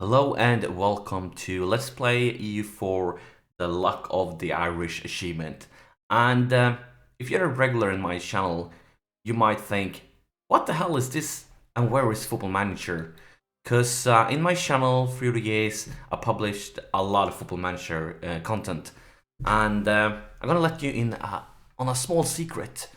Hello and welcome to Let's Play EU4 The Luck of the Irish achievement. And if you're a regular in my channel, you might think, what the hell is this and where is Football Manager? Because in my channel through the years, I published a lot of Football Manager content. And I'm gonna let you in on a small secret.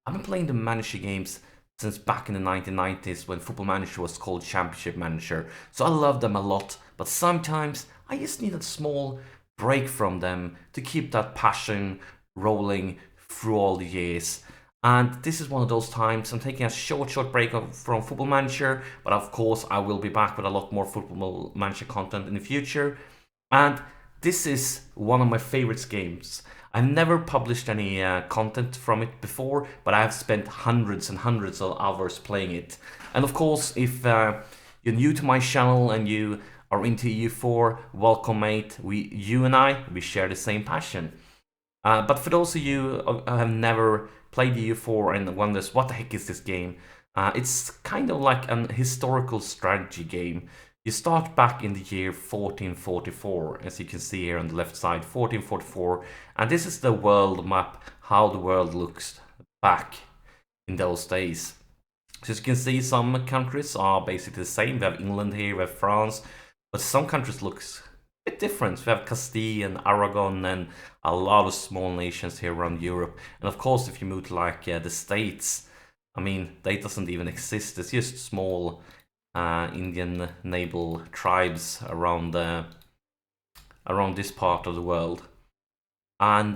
I've been playing the manager games since back in the 1990s when Football Manager was called Championship Manager. So I love them a lot, but sometimes I just need a small break from them to keep that passion rolling through all the years. And this is one of those times I'm taking a short break from Football Manager, but of course I will be back with a lot more Football Manager content in the future. And this is one of my favorite games. I've never published any content from it before, but I've spent hundreds and hundreds of hours playing it. And of course, if you're new to my channel and you are into EU4, welcome mate. You and I share the same passion. But for those of you who have never played EU4 and wonders what the heck is this game, it's kind of like an historical strategy game. You start back in the year 1444, as you can see here on the left side, 1444, and this is the world map, how the world looks back in those days. So as you can see, some countries are basically the same. We have England here, we have France, but some countries look a bit different. We have Castile and Aragon and a lot of small nations here around Europe. And of course, if you move to like the States, I mean, they doesn't even exist. It's just small Indian naval tribes around this part of the world. And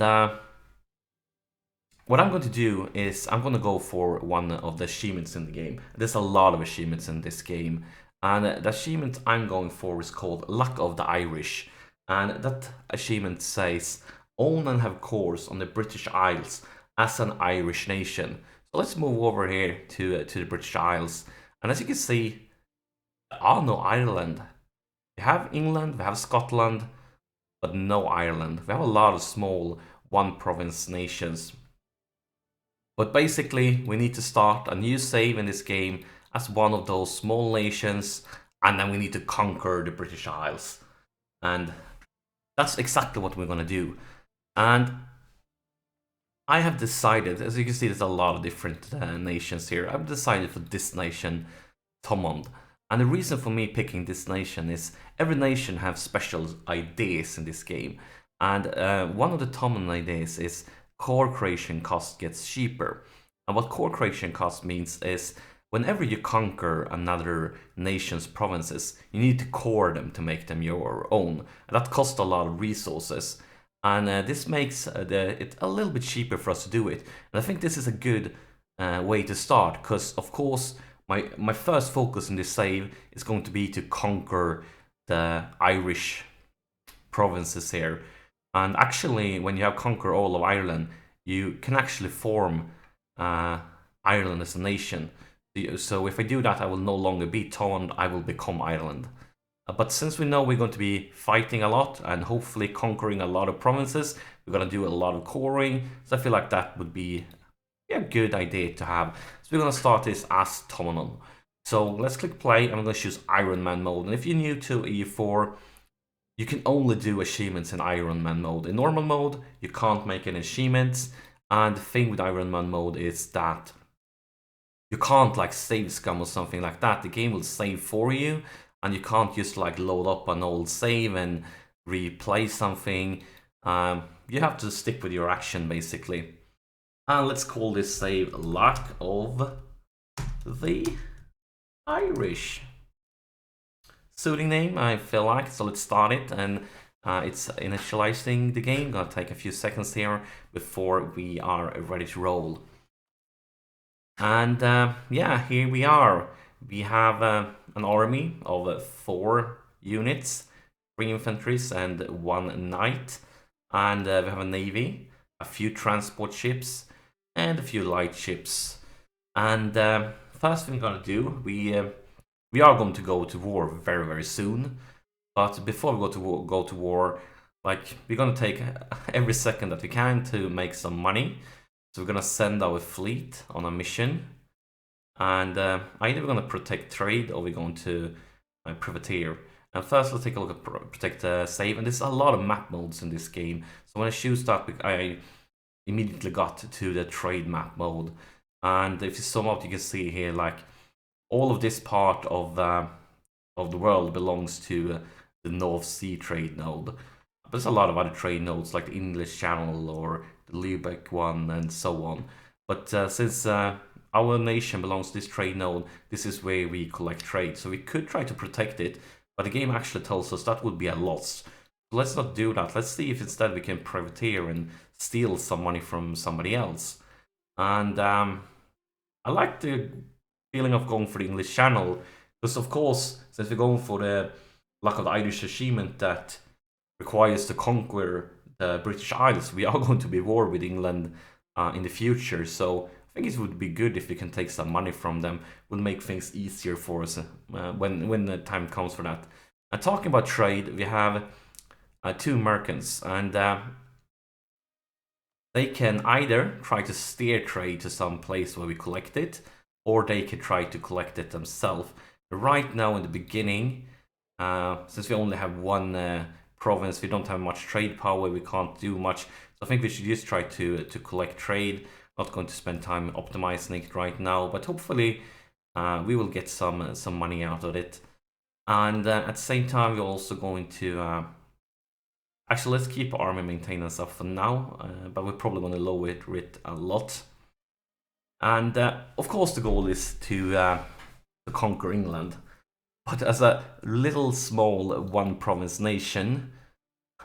what I'm going to do is I'm going to go for one of the achievements in the game. There's a lot of achievements in this game, and the achievement I'm going for is called Luck of the Irish. And that achievement says own and have cores on the British Isles as an Irish nation. So let's move over here to the British Isles, and as you can see, there are no Ireland. We have England, we have Scotland, but no Ireland. We have a lot of small one province nations. But basically, we need to start a new save in this game as one of those small nations, and then we need to conquer the British Isles. And that's exactly what we're gonna do. And I have decided, as you can see, there's a lot of different nations here. I've decided for this nation, Thomond. And the reason for me picking this nation is every nation has special ideas in this game. And one of the common ideas is core creation cost gets cheaper. And what core creation cost means is whenever you conquer another nation's provinces, you need to core them to make them your own. And that costs a lot of resources. And this makes it a little bit cheaper for us to do it. And I think this is a good way to start, because of course, my first focus in this save is going to be to conquer the Irish provinces here. And actually, when you have conquered all of Ireland, you can actually form Ireland as a nation. So if I do that, I will no longer be Thomond, I will become Ireland. But since we know we're going to be fighting a lot and hopefully conquering a lot of provinces, we're going to do a lot of coring. So I feel like that would be a good idea to have. So we're going to start this as Thomond. So let's click play, and I'm going to choose Iron Man mode. And if you're new to EU4, you can only do achievements in Iron Man mode. In normal mode, you can't make any achievements. And the thing with Iron Man mode is that you can't like save scum or something like that. The game will save for you, and you can't just like load up an old save and replay something. You have to stick with your action basically. And let's call this save Luck of the Irish. Suiting name, I feel like, so let's start it. And it's initializing the game. Gonna take a few seconds here before we are ready to roll. And yeah, here we are. We have an army of 4 units, 3 infantries and 1 knight. And we have a navy, a few transport ships, and a few light ships. And first thing we're gonna do, we are going to go to war very soon. But before we go to war, like we're gonna take every second that we can to make some money. So we're gonna send our fleet on a mission, and either we're gonna protect trade or we're going to privateer. And first, let's take a look at protect save. And there's a lot of map modes in this game. So when I choose that, I immediately got to the trade map mode. And if you zoom out, you can see here, like, all of this part of the world belongs to the North Sea trade node. But there's a lot of other trade nodes, like the English Channel or the Lübeck one, and so on. But since our nation belongs to this trade node, this is where we collect trade. So we could try to protect it, but the game actually tells us that would be a loss. So let's not do that. Let's see if instead we can privateer and steal some money from somebody else. And I like the feeling of going for the English Channel, because of course, since we're going for the Luck of the Irish achievement that requires to conquer the British Isles, we are going to be at war with England in the future. So I think it would be good if we can take some money from them. Will make things easier for us when the time comes for that. And talking about trade, we have two merchants, and they can either try to steer trade to some place where we collect it, or they can try to collect it themselves. Right now in the beginning, since we only have one province, we don't have much trade power, we can't do much. So I think we should just try to collect trade. Not going to spend time optimizing it right now, but hopefully we will get some money out of it. And at the same time, we're also going to actually, let's keep army maintenance up for now, but we're probably going to lower it a lot. And of course, the goal is to conquer England. But as a little small one province nation,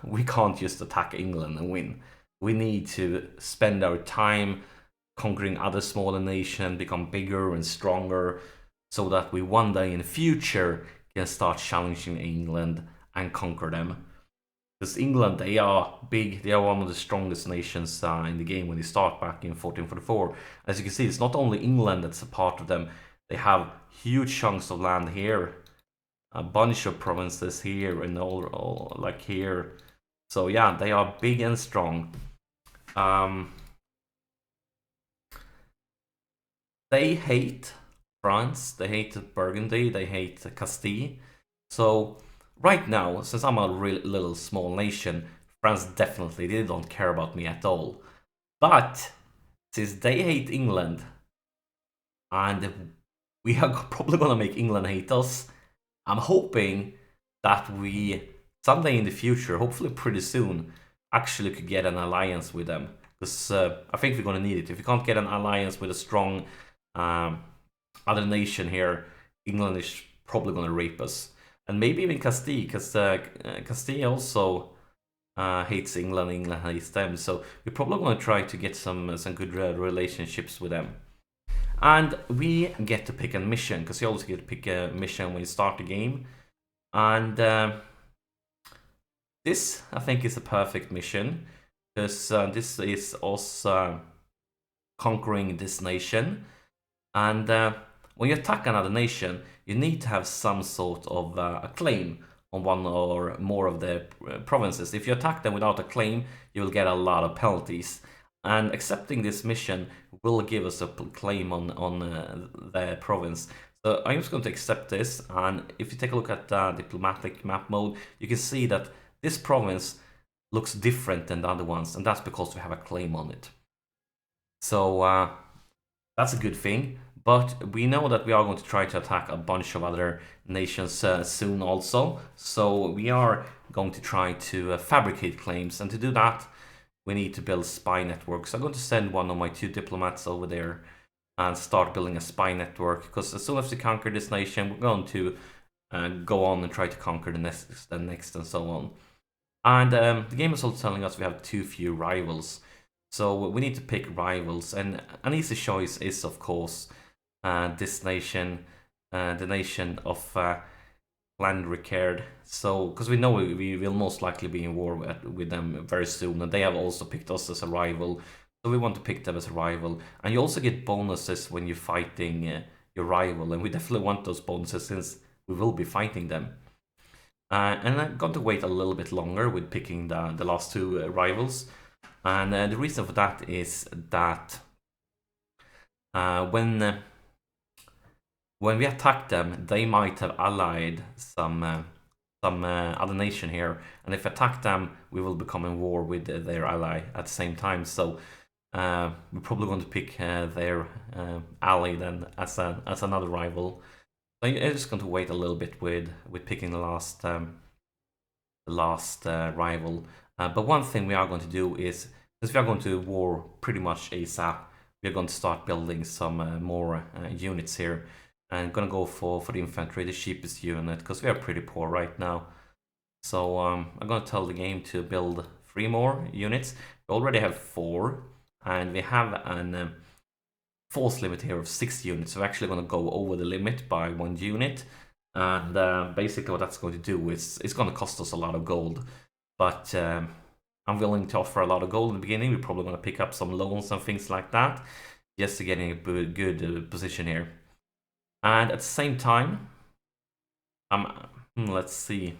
we can't just attack England and win. We need to spend our time conquering other smaller nations, become bigger and stronger, so that we one day in the future can start challenging England and conquer them. Because England, they are big, they are one of the strongest nations in the game when they start back in 1444. As you can see, it's not only England that's a part of them, they have huge chunks of land here, a bunch of provinces here, and all like here. So yeah, they are big and strong. They hate France, they hate Burgundy, they hate Castile. So right now, since I'm a little small nation, France definitely, they don't care about me at all. But since they hate England, and we are probably gonna make England hate us, I'm hoping that we someday in the future, hopefully pretty soon, actually could get an alliance with them. Because I think we're gonna need it. If we can't get an alliance with a strong other nation here, England is probably gonna rape us. And maybe even Castile, because Castile also hates England, England hates them. So we're probably going to try to get some good relationships with them. And we get to pick a mission, because you also get to pick a mission when you start the game. And this, I think, is a perfect mission, because this is us conquering this nation. And when you attack another nation, you need to have some sort of a claim on one or more of the provinces. If you attack them without a claim, you will get a lot of penalties. And accepting this mission will give us a claim on the province. So I'm just going to accept this. And if you take a look at diplomatic map mode, you can see that this province looks different than the other ones. And that's because we have a claim on it. So that's a good thing. But we know that we are going to try to attack a bunch of other nations soon also. So we are going to try to fabricate claims. And to do that, we need to build spy networks. So I'm going to send one of my 2 diplomats over there and start building a spy network. Because as soon as we conquer this nation, we're going to go on and try to conquer the next and so on. And the game is also telling us we have too few rivals. So we need to pick rivals. And an easy choice is, of course, this nation, the nation of Clan Ricard. So, because we know we will most likely be in war with them very soon, and they have also picked us as a rival. So we want to pick them as a rival. And you also get bonuses when you're fighting your rival, and we definitely want those bonuses since we will be fighting them. And I'm going to wait a little bit longer with picking the last 2 rivals. And the reason for that is that when we attack them, they might have allied some other nation here, and if we attack them, we will become in war with their ally at the same time. So we're probably going to pick their ally then as another rival. So I'm just going to wait a little bit with picking the last rival. But one thing we are going to do is, since we are going to war pretty much ASAP, we're going to start building some more units here. I'm gonna go for the infantry, the cheapest unit, because we are pretty poor right now. So I'm gonna tell the game to build 3 more units. We already have 4, and we have an force limit here of 6 units. So we're actually gonna go over the limit by 1 unit. And basically what that's going to do is it's gonna cost us a lot of gold. But I'm willing to offer a lot of gold in the beginning. We're probably gonna pick up some loans and things like that, just to get in a good position here. And at the same time, let's see.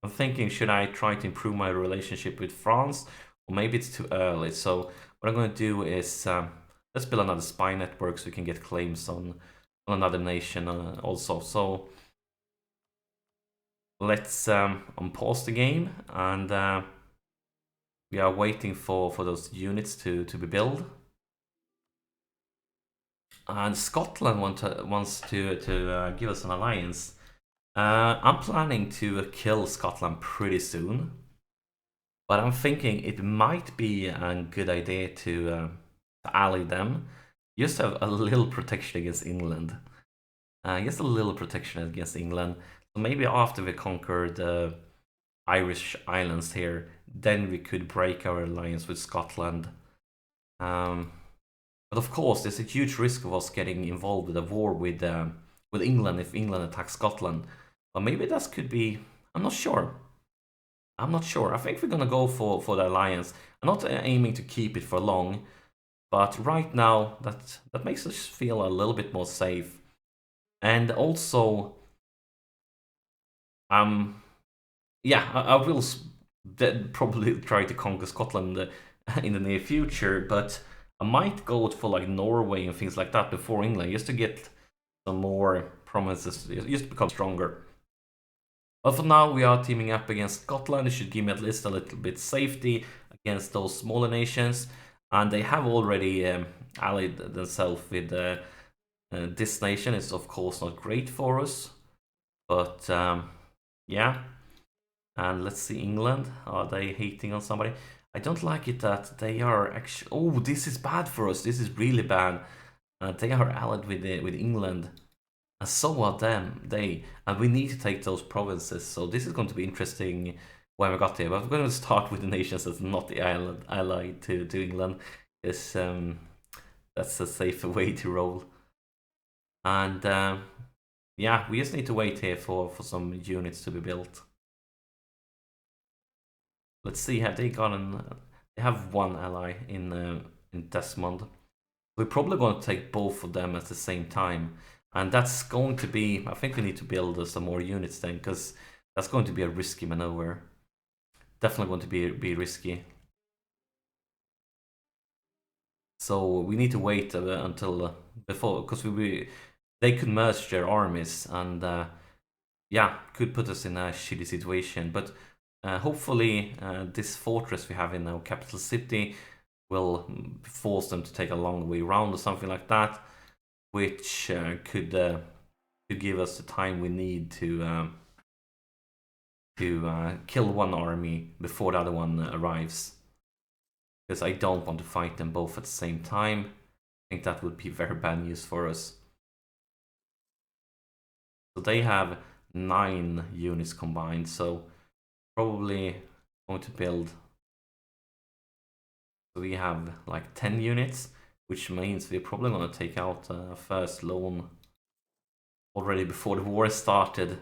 I'm thinking, should I try to improve my relationship with France? Or maybe it's too early. So what I'm going to do is, let's build another spy network so we can get claims on another nation also. So let's unpause the game, and we are waiting for those units to be built. And Scotland wants to give us an alliance. I'm planning to kill Scotland pretty soon, but I'm thinking it might be a good idea to ally them. Just have a little protection against England. Just a little protection against England. So maybe after we conquer the Irish islands here, then we could break our alliance with Scotland. But of course, there's a huge risk of us getting involved with a war with England if England attacks Scotland. But maybe that could be. I'm not sure. I'm not sure. I think we're gonna go for the alliance. I'm not aiming to keep it for long, but right now that makes us feel a little bit more safe. And also, yeah, I will probably try to conquer Scotland in the near future, but I might go for like Norway and things like that before England, just to get some more promises, just to become stronger. But for now, we are teaming up against Scotland. It should give me at least a little bit safety against those smaller nations. And they have already allied themselves with this nation. It's of course not great for us, but yeah. And let's see, England. Are they hating on somebody? I don't like it that they are actually. Oh, this is bad for us. This is really bad. They are allied with England. And so are they, and we need to take those provinces. So this is going to be interesting when we got here. But we're going to start with the nations that's not the allied to England, because that's a safer way to roll. And yeah, we just need to wait here for some units to be built. Let's see, have they gotten? They have 1 ally in Desmond. We're probably going to take both of them at the same time. And that's going to be, I think we need to build some more units then, because that's going to be a risky maneuver. Definitely going to be risky. So we need to wait until before, because they could merge their armies, and yeah, could put us in a shitty situation. But hopefully this fortress we have in our capital city will force them to take a long way around or something like that, which could give us the time we need to kill one army before the other one arrives. Because I don't want to fight them both at the same time. I think that would be very bad news for us. So they have 9 units combined, so probably going to build. So we have like 10 units, which means we're probably going to take out a first loan already before the war started.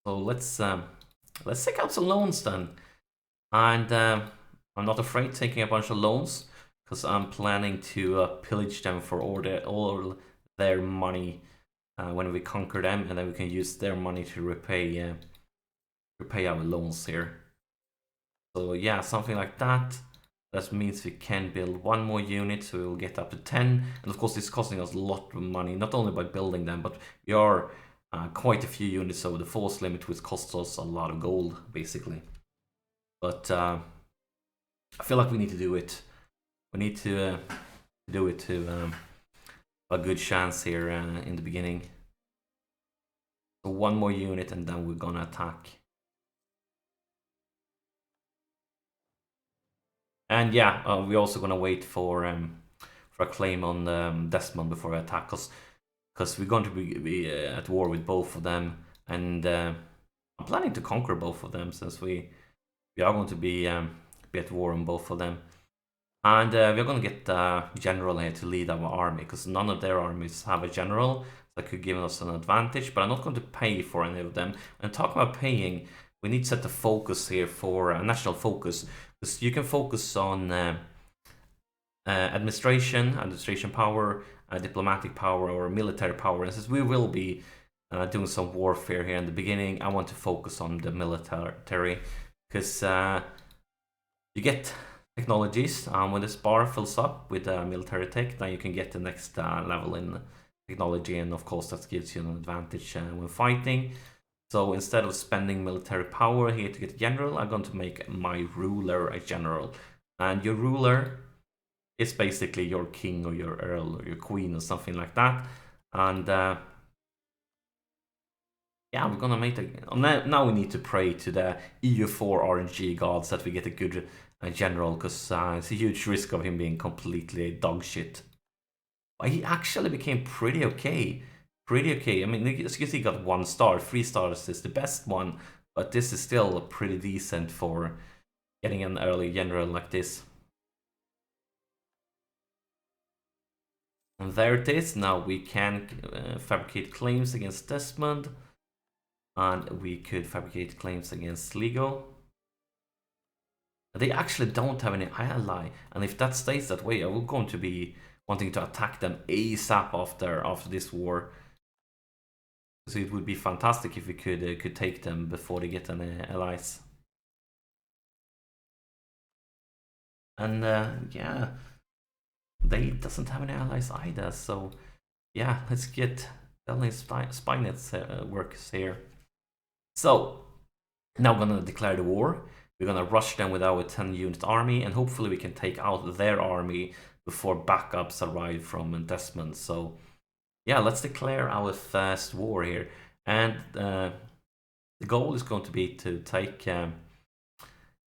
So let's take out some loans then. And I'm not afraid taking a bunch of loans, because I'm planning to pillage them for all their money when we conquer them, and then we can use their money to repay our loans here. So yeah, something like that. That means we can build one more unit, so we will get up to 10. And of course, it's costing us a lot of money, not only by building them, but we are quite a few units over the force limit, which costs us a lot of gold, basically. But I feel like we need to do it. We need to do it to a good chance here in the beginning. So one more unit, and then we're gonna attack. And yeah, we're also gonna wait for a claim on Desmond before we attack, because we're going to be at war with both of them, and I'm planning to conquer both of them, since we are going to be at war on both of them. And we're going to get a general here to lead our army, because none of their armies have a general that could give us an advantage, but I'm not going to pay for any of them. And talking about paying, we need to set the focus here for national focus, because you can focus on administration power, diplomatic power, or military power. And since we will be doing some warfare here in the beginning, I want to focus on the military, because you get technologies. When this bar fills up with military tech, then you can get the next level in technology, and of course that gives you an advantage when fighting. So instead of spending military power here to get a general, I'm going to make my ruler a general. And your ruler is basically your king or your earl or your queen or something like that. And yeah, we're gonna make now we need to pray to the EU4 RNG gods that we get a good general, because it's a huge risk of him being completely dog shit. But he actually became pretty okay. Pretty okay. I mean, as you can see, he got 1 star. 3 stars is the best one, but this is still pretty decent for getting an early general like this. And there it is. Now we can fabricate claims against Desmond, and we could fabricate claims against Lego. They actually don't have any ally, and if that stays that way, I will going to be wanting to attack them ASAP after this war. So it would be fantastic if we could take them before they get any allies. And yeah, they doesn't have any allies either. So yeah, let's get Berlin Spinet's works here. So now we're gonna declare the war. We're gonna rush them with our 10-unit army, and hopefully we can take out their army before backups arrive from Desmond. So yeah, let's declare our first war here. And the goal is going to be to take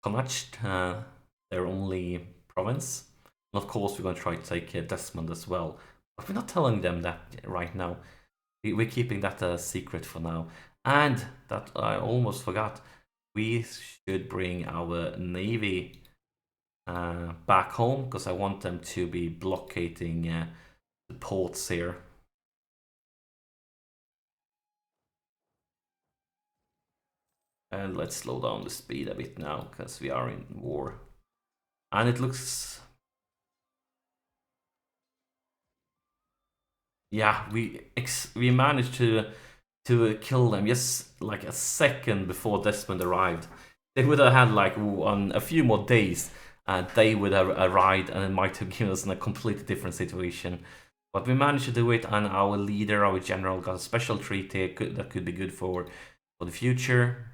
Connacht, their only province. And of course, we're going to try to take Desmond as well. But we're not telling them that right now. We're keeping that a secret for now. And that I almost forgot. We should bring our navy back home, because I want them to be blockading the ports here. And let's slow down the speed a bit now, because we are in war. And it looks... Yeah, we managed to kill them just like a second before Desmond arrived. They would have had like a few more days, and they would have arrived, and it might have given us in a completely different situation. But we managed to do it, and our leader, our general, got a special treaty that could be good for the future.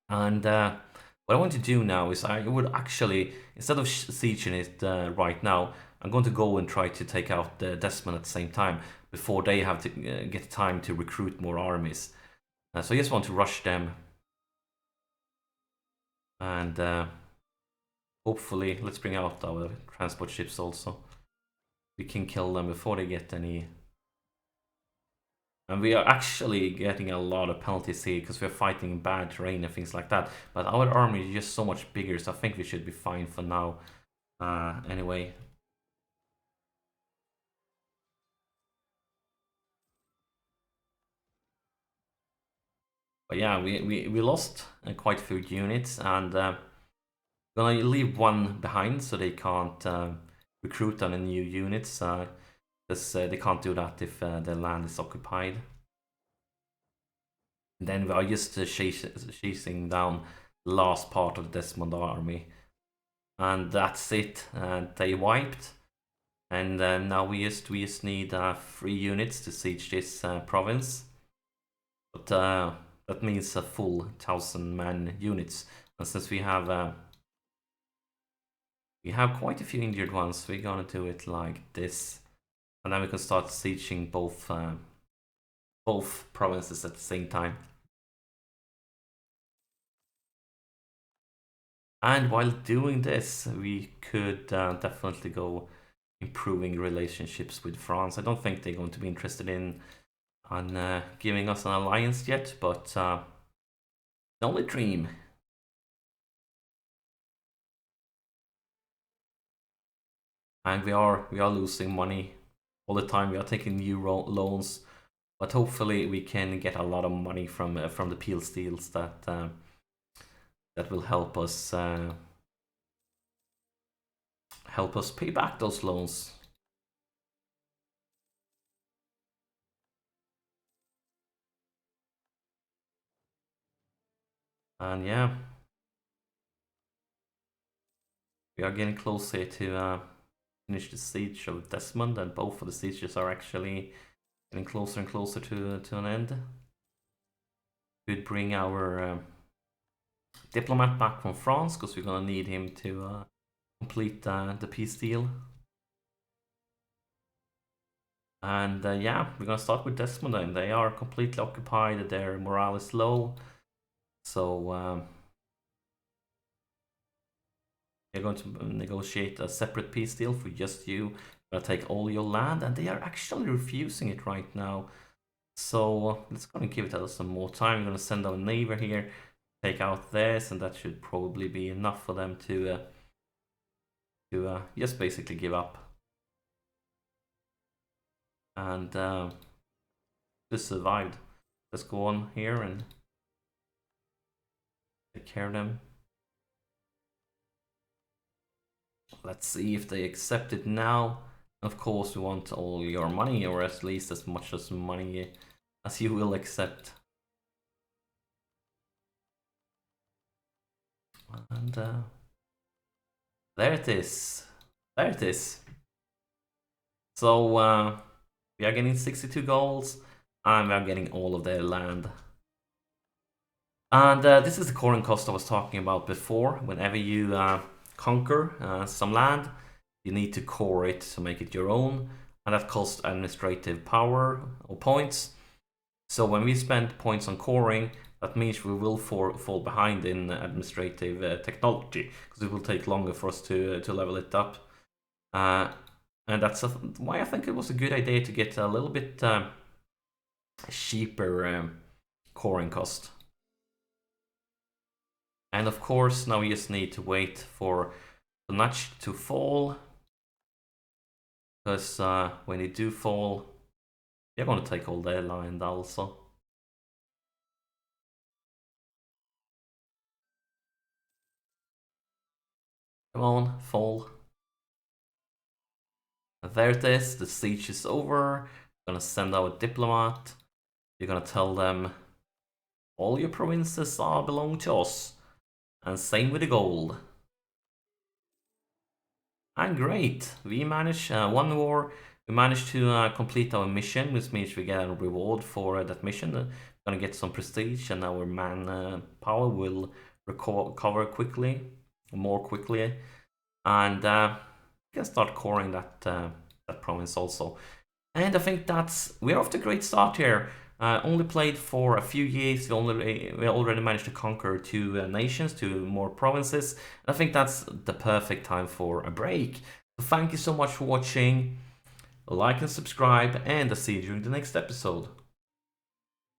And what I want to do now is I would actually, instead of sieging it right now, I'm going to go and try to take out Desmond at the same time, before they have to get time to recruit more armies. So I just want to rush them. And hopefully, let's bring out our transport ships also. We can kill them before they get any... And we are actually getting a lot of penalties here, because we're fighting bad terrain and things like that. But our army is just so much bigger, so I think we should be fine for now. Anyway. But yeah, we lost quite a few units, and gonna leave one behind so they can't recruit any new units, because they can't do that if the land is occupied. And then we are just chasing down the last part of the Desmond army. And that's it. They wiped. And now we just need 3 units to siege this province. But that means a full 1,000-man units. And since we have quite a few injured ones, we're gonna do it like this. And then we can start sieging both provinces at the same time. And while doing this, we could definitely go improving relationships with France. I don't think they're going to be interested in giving us an alliance yet, but the only dream. And we are losing money all the time. We are taking new loans, but hopefully we can get a lot of money from the peel steals that will help us pay back those loans. And yeah, we are getting closer to finish the siege of Desmond, and both of the sieges are actually getting closer and closer to an end. Could bring our diplomat back from France, because we're gonna need him to complete the peace deal. And yeah, we're gonna start with Desmond, and they are completely occupied. Their morale is low, so they're going to negotiate a separate peace deal for just you. We're gonna take all your land, and they are actually refusing it right now. So let's go and give it some more time. We're gonna send our neighbor here, take out this, and that should probably be enough for them to just basically give up. And this survived. Let's go on here and take care of them. Let's see if they accept it now. Of course, we want all your money, or at least as much as money as you will accept. And there it is. There it is. So we are getting 62 goals, and we are getting all of their land. And this is the coring cost I was talking about before. Whenever you conquer some land, you need to core it to make it your own, and that costs administrative power or points. So when we spend points on coring, that means we will fall behind in administrative technology, because it will take longer for us to level it up. And that's why I think it was a good idea to get a little bit cheaper coring cost. And of course, now we just need to wait for the notch to fall, because when they do fall, they're going to take all their land also. Come on, fall. And there it is, the siege is over. We're gonna send our diplomat. You're gonna tell them all your provinces belong to us. And same with the gold. And great, we managed one war. We managed to complete our mission, which means we get a reward for that mission. We're gonna get some prestige, and our man power will recover quickly, more quickly, and we can start coring that province also. And I think we're off to a great start here. Only played for a few years. We already managed to conquer 2 nations, 2 more provinces. And I think that's the perfect time for a break. So thank you so much for watching. Like and subscribe, and I'll see you during the next episode.